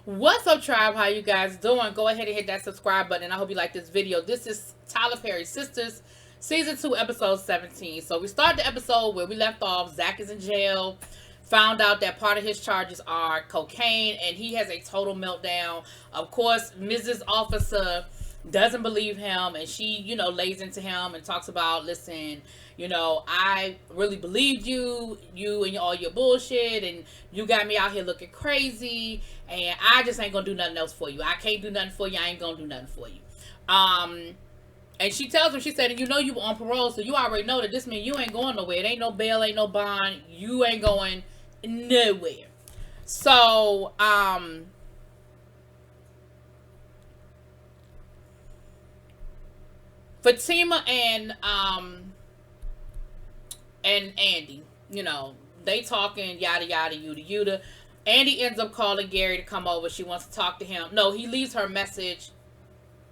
What's up, tribe? How you guys doing? Go ahead and hit that subscribe button. I hope you like this video. This is Tyler Perry's Sisters, Season 2, Episode 17. So we start the episode where we left off. Zach is in jail. Found out that part of his charges are cocaine, and he has a total meltdown. Of course, Mrs. Officer doesn't believe him, and she, lays into him and talks about, listen, I really believed you and all your bullshit, and you got me out here looking crazy, and I just ain't gonna do nothing else for you. I can't do nothing for you. I ain't gonna do nothing for you. And she tells him, she said, you know you were on parole, so you already know that this means you ain't going nowhere. It ain't no bail, ain't no bond. You ain't going nowhere. So, Fatima and Andy, they talking yada yada yuda yuda. Andy ends up calling Gary to come over. She wants to talk to him. No, he leaves her a message.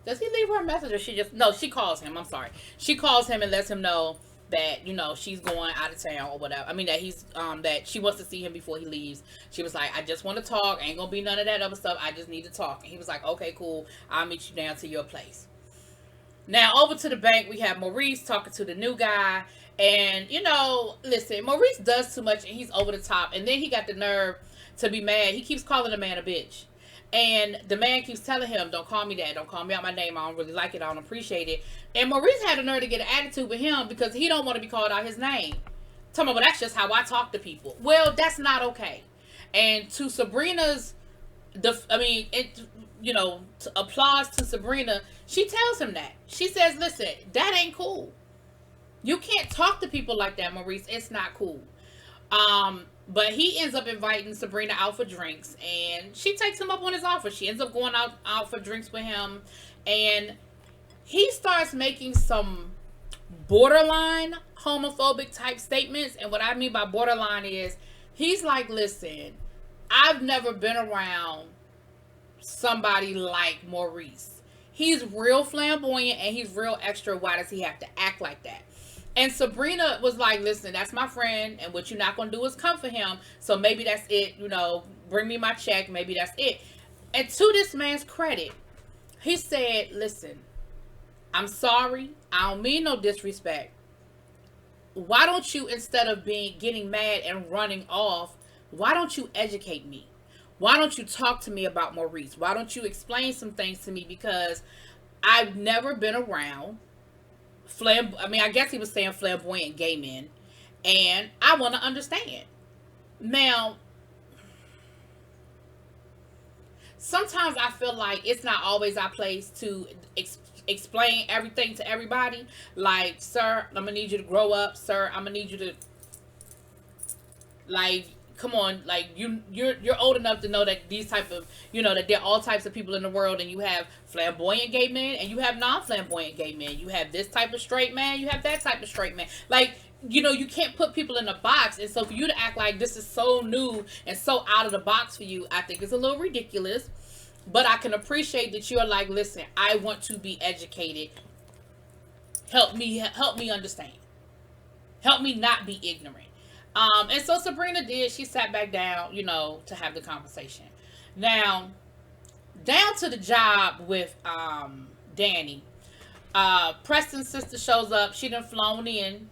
Does he leave her a message, or she just no? She calls him. I'm sorry. She calls him and lets him know that she's going out of town or whatever. I mean that he's that she wants to see him before he leaves. She was like, I just want to talk. Ain't gonna be none of that other stuff. I just need to talk. And he was like, okay, cool. I'll meet you down to your place. Now, over to the bank, we have Maurice talking to the new guy. And, listen, Maurice does too much and he's over the top. And then he got the nerve to be mad. He keeps calling the man a bitch. And the man keeps telling him, don't call me that. Don't call me out my name. I don't really like it. I don't appreciate it. And Maurice had the nerve to get an attitude with him because he don't want to be called out his name. Tell me, well, that's just how I talk to people. Well, that's not okay. And to Sabrina's, applause to Sabrina, she tells him that. She says, listen, that ain't cool. You can't talk to people like that, Maurice. It's not cool. But he ends up inviting Sabrina out for drinks, and she takes him up on his offer. She ends up going out for drinks with him, and he starts making some borderline homophobic type statements. And what I mean by borderline is he's like, listen, I've never been around somebody like Maurice. He's real flamboyant and he's real extra. Why does he have to act like that? And Sabrina was like, listen, that's my friend, and what you're not going to do is come for him. So maybe that's it. Bring me my check. Maybe that's it. And to this man's credit, he said, listen, I'm sorry. I don't mean no disrespect. Why don't you, instead of getting mad and running off, why don't you educate me? Why don't you talk to me about Maurice? Why don't you explain some things to me? Because I've never been around I guess he was saying flamboyant gay men, and I want to understand. Now, sometimes I feel like it's not always our place to explain everything to everybody. Like, sir, I'm gonna need you to grow up. Sir, I'm gonna need you to, like, come on, like, you're old enough to know that these type of, that there are all types of people in the world, and you have flamboyant gay men and you have non-flamboyant gay men. You have this type of straight man, you have that type of straight man. Like, you can't put people in a box. And so for you to act like this is so new and so out of the box for you, I think it's a little ridiculous. But I can appreciate that you're like, listen, I want to be educated. Help me understand. Help me not be ignorant. And so Sabrina did. She sat back down, to have the conversation. Now, down to the job with Danny. Preston's sister shows up. She done flown in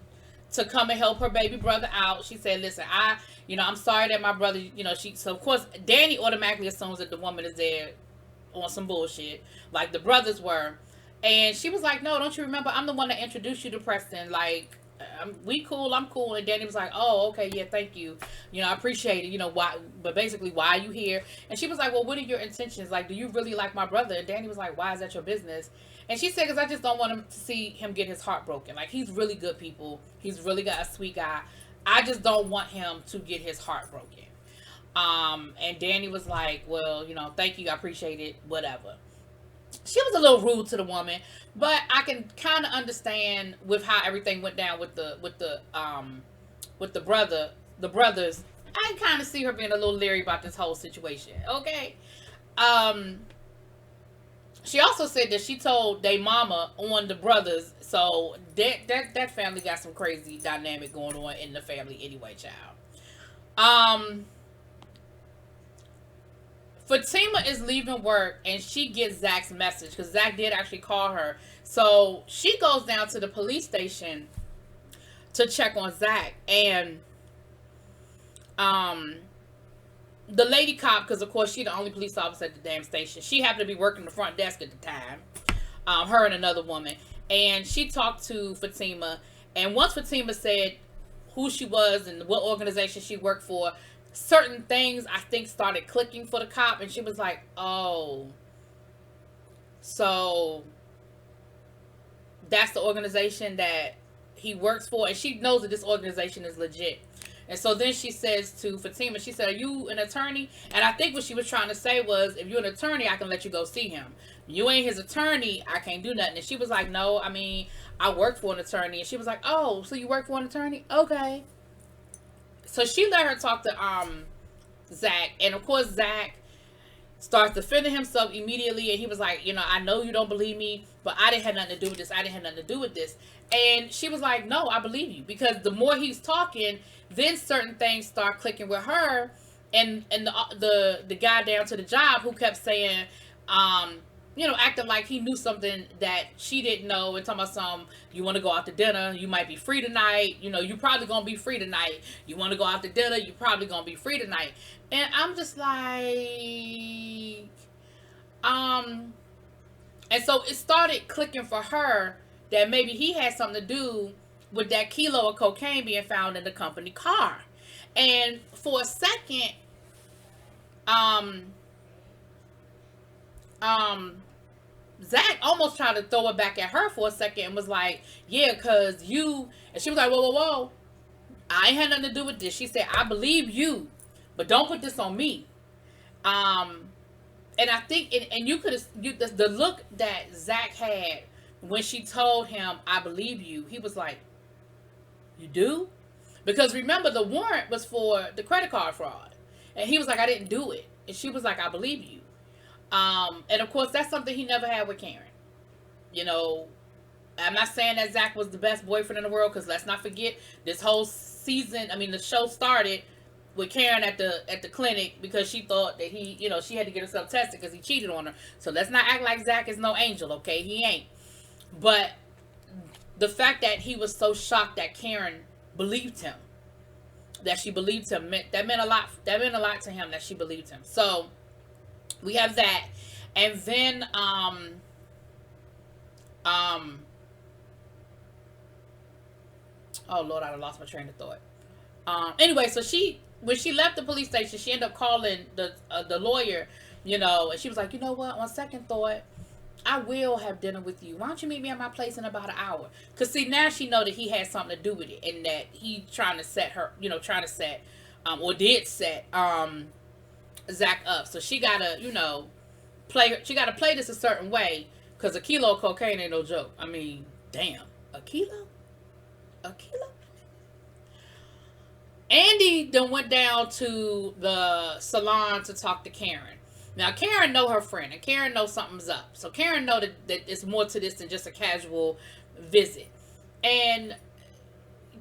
to come and help her baby brother out. She said, listen, I'm sorry that my brother, so of course, Danny automatically assumes that the woman is there on some bullshit, like the brothers were. And she was like, no, don't you remember? I'm the one that introduced you to Preston. Like, we cool, I'm cool. And Danny was like, oh, okay, yeah, thank you. I appreciate it. Why, but basically, why are you here? And she was like, well, what are your intentions? Like, do you really like my brother? And Danny was like, why is that your business? And she said, because I just don't want him to see him get his heart broken. Like, he's really good people. He's really got a sweet guy. I just don't want him to get his heart broken. And Danny was like, well, thank you, I appreciate it, whatever. She was a little rude to the woman, but I can kind of understand with how everything went down with the brothers. I can kind of see her being a little leery about this whole situation. Okay. She also said that she told their mama on the brothers, so that family got some crazy dynamic going on in the family anyway, child. Fatima is leaving work and she gets Zach's message because Zach did actually call her. So she goes down to the police station to check on Zach, and the lady cop, because of course she the only police officer at the damn station, she happened to be working the front desk at the time, her and another woman, and she talked to Fatima, and once Fatima said who she was and what organization she worked for, certain things I think started clicking for the cop, and she was like, oh, so that's the organization that he works for, and she knows that this organization is legit. And so then she says to Fatima, she said, are you an attorney? And I think what she was trying to say was, if you're an attorney, I can let you go see him. You ain't his attorney, I can't do nothing. And she was like, no, I mean, I work for an attorney. And she was like, oh, so you work for an attorney? Okay. So she let her talk to Zach. And of course, Zach starts defending himself immediately, and he was like, I know you don't believe me, but I didn't have nothing to do with this. I didn't have nothing to do with this. And she was like, no, I believe you, because the more he's talking, then certain things start clicking with her, and the guy down to the job who kept saying, acting like he knew something that she didn't know, and talking about you want to go out to dinner, you might be free tonight, you probably gonna be free tonight, you want to go out to dinner, you probably gonna be free tonight. And I'm just like, and so it started clicking for her that maybe he had something to do with that kilo of cocaine being found in the company car. And for a second, Zach almost tried to throw it back at her for a second and was like, yeah, because you, and she was like, whoa, I ain't had nothing to do with this. She said, I believe you, but don't put this on me. And I think, and you could have, the look that Zach had when she told him, I believe you, he was like, you do? Because remember, the warrant was for the credit card fraud. And he was like, I didn't do it. And she was like, I believe you. And of course, that's something he never had with Karen. I'm not saying that Zach was the best boyfriend in the world, because let's not forget, this whole season, the show started with Karen at the clinic because she thought that he, she had to get herself tested because he cheated on her. So let's not act like Zach is no angel, okay? He ain't. But the fact that he was so shocked that Karen believed him, that she believed him, meant a lot. That meant a lot to him, that she believed him. So we have that. And then oh Lord, I lost my train of thought. Anyway, so when she left the police station, she ended up calling the lawyer, and she was like, you know what, on second thought, I will have dinner with you. Why don't you meet me at my place in about an hour? Because see, now she know that he had something to do with it, and that he trying to set her, or did set Zach up. So she gotta, play this a certain way, because a kilo of cocaine ain't no joke. Damn, a kilo? Andy then went down to the salon to talk to Karen. Now, Karen know her friend, and Karen knows something's up. So Karen know that it's more to this than just a casual visit. And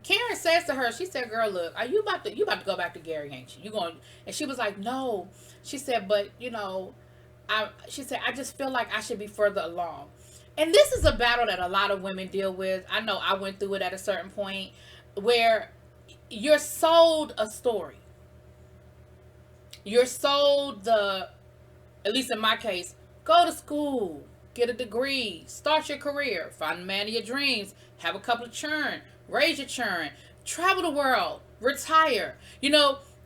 Karen says to her, she said, girl, look, are you about to go back to Gary, ain't you? You going? And she was like, no. She said, but, she said, I just feel like I should be further along. And this is a battle that a lot of women deal with. I know I went through it at a certain point, where you're sold a story. You're sold at least in my case, go to school, get a degree, start your career, find the man of your dreams, have a couple of children, raise your children, travel the world, retire,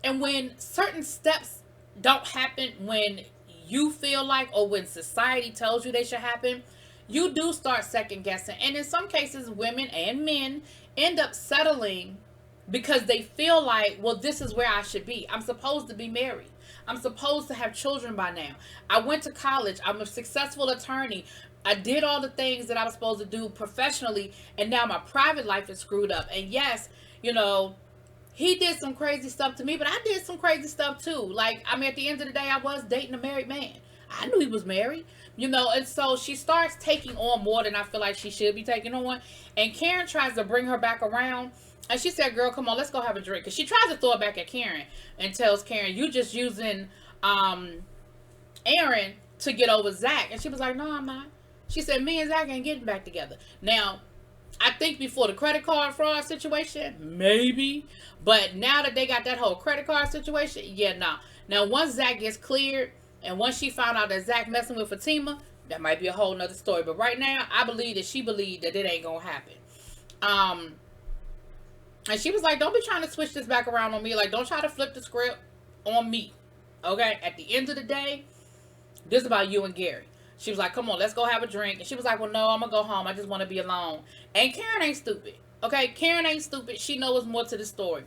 and when certain steps don't happen when you feel like, or when society tells you they should happen, you do start second guessing. And in some cases, women and men end up settling because they feel like, well, this is where I should be. I'm supposed to be married. I'm supposed to have children by now. I went to college. I'm a successful attorney. I did all the things that I was supposed to do professionally, and now my private life is screwed up. And yes, he did some crazy stuff to me, but I did some crazy stuff too. Like, at the end of the day, I was dating a married man. I knew he was married, and so she starts taking on more than I feel like she should be taking on. And Karen tries to bring her back around. And she said, girl, come on, let's go have a drink. Because she tries to throw it back at Karen and tells Karen, you just using Aaron to get over Zach. And she was like, no, I'm not. She said, me and Zach ain't getting back together. Now, I think before the credit card fraud situation, maybe. But now that they got that whole credit card situation, yeah, nah. Now, once Zach gets cleared, and once she found out that Zach messing with Fatima, that might be a whole nother story. But right now, I believe that she believed that it ain't gonna happen. And she was like, don't be trying to switch this back around on me. Like, don't try to flip the script on me. Okay? At the end of the day, this is about you and Gary. She was like, come on, let's go have a drink. And she was like, well, no, I'm going to go home. I just want to be alone. And Karen ain't stupid. Okay? Karen ain't stupid. She knows more to the story.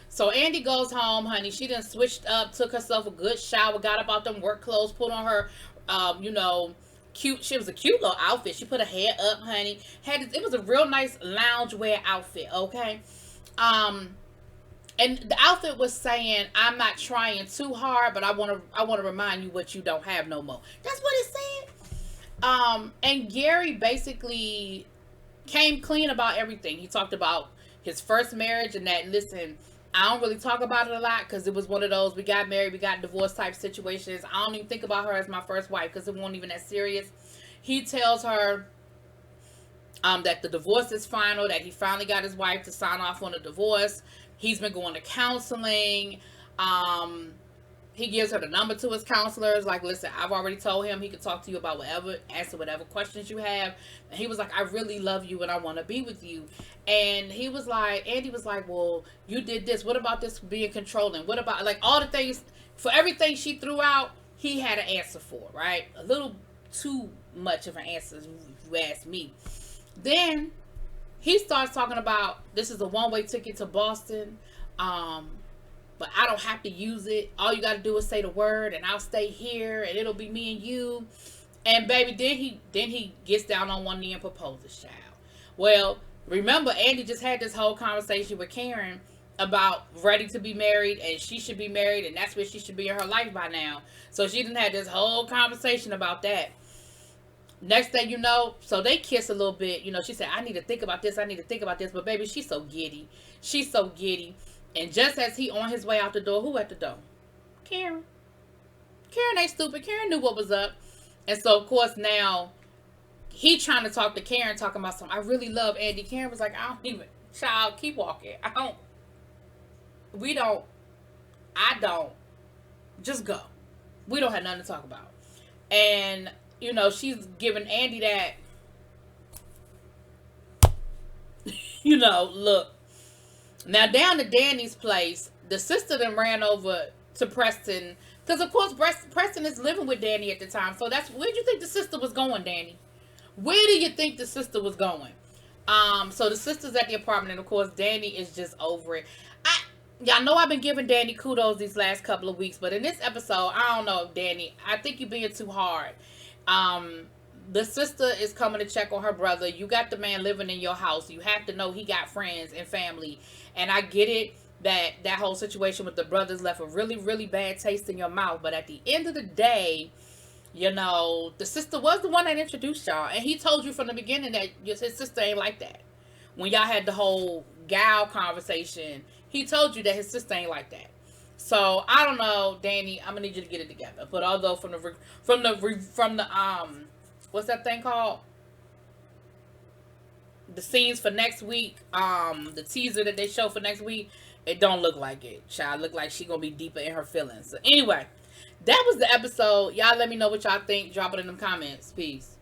So Andy goes home, honey. She done switched up, took herself a good shower, got up out them work clothes, put on her, cute. She was a cute little outfit. She put her hair up, honey. It was a real nice loungewear outfit, okay? And the outfit was saying, I'm not trying too hard, but I want to remind you what you don't have no more. That's what it said. And Gary basically came clean about everything. He talked about his first marriage and that, listen, I don't really talk about it a lot because it was one of those, we got married, we got divorced type situations. I don't even think about her as my first wife because it wasn't even that serious. He tells her that the divorce is final, that he finally got his wife to sign off on the divorce. He's been going to counseling. He gives her the number to his counselors. Like, listen, I've already told him he could talk to you about whatever, answer whatever questions you have. And he was like, I really love you and I want to be with you. And he was like, Andy was like, well, you did this. What about this being controlling? What about, like, all the things, for everything she threw out, he had an answer for, right? A little too much of an answer, if you ask me. Then he starts talking about, this is a one-way ticket to Boston. But I don't have to use it. All you got to do is say the word and I'll stay here and it'll be me and you. And baby, then he gets down on one knee and proposes, child. Well, remember, Andy just had this whole conversation with Karen about ready to be married and she should be married and that's where she should be in her life by now. So she done had this whole conversation about that. Next thing you know, so they kiss a little bit. You know, she said, I need to think about this. I need to think about this. But baby, she's so giddy. She's so giddy. And just as he on his way out the door, who at the door? Karen. Karen ain't stupid. Karen knew what was up. And so, of course, now he trying to talk to Karen, talking about something. I really love Andy. Karen was like, I don't even, child, keep walking. I don't. Just go. We don't have nothing to talk about. And, you know, she's giving Andy that, you know, look. Now, down to Danny's place, the sister then ran over to Preston. Because, of course, Preston is living with Danny at the time. So, where do you think the sister was going, Danny? Where do you think the sister was going? So, the sister's at the apartment. And, of course, Danny is just over it. Y'all know I've been giving Danny kudos these last couple of weeks. But in this episode, I don't know, Danny. I think you're being too hard. The sister is coming to check on her brother. You got the man living in your house. You have to know he got friends and family. And I get it that whole situation with the brothers left a really, really bad taste in your mouth. But at the end of the day, you know, the sister was the one that introduced y'all. And he told you from the beginning that his sister ain't like that. When y'all had the whole gal conversation, he told you that his sister ain't like that. So, I don't know, Danny. I'm going to need you to get it together. But although from the what's that thing called? The scenes for next week, the teaser that they show for next week, it don't look like it. Child, look like she gonna be deeper in her feelings. So anyway, that was the episode. Y'all let me know what y'all think. Drop it in the comments. Peace.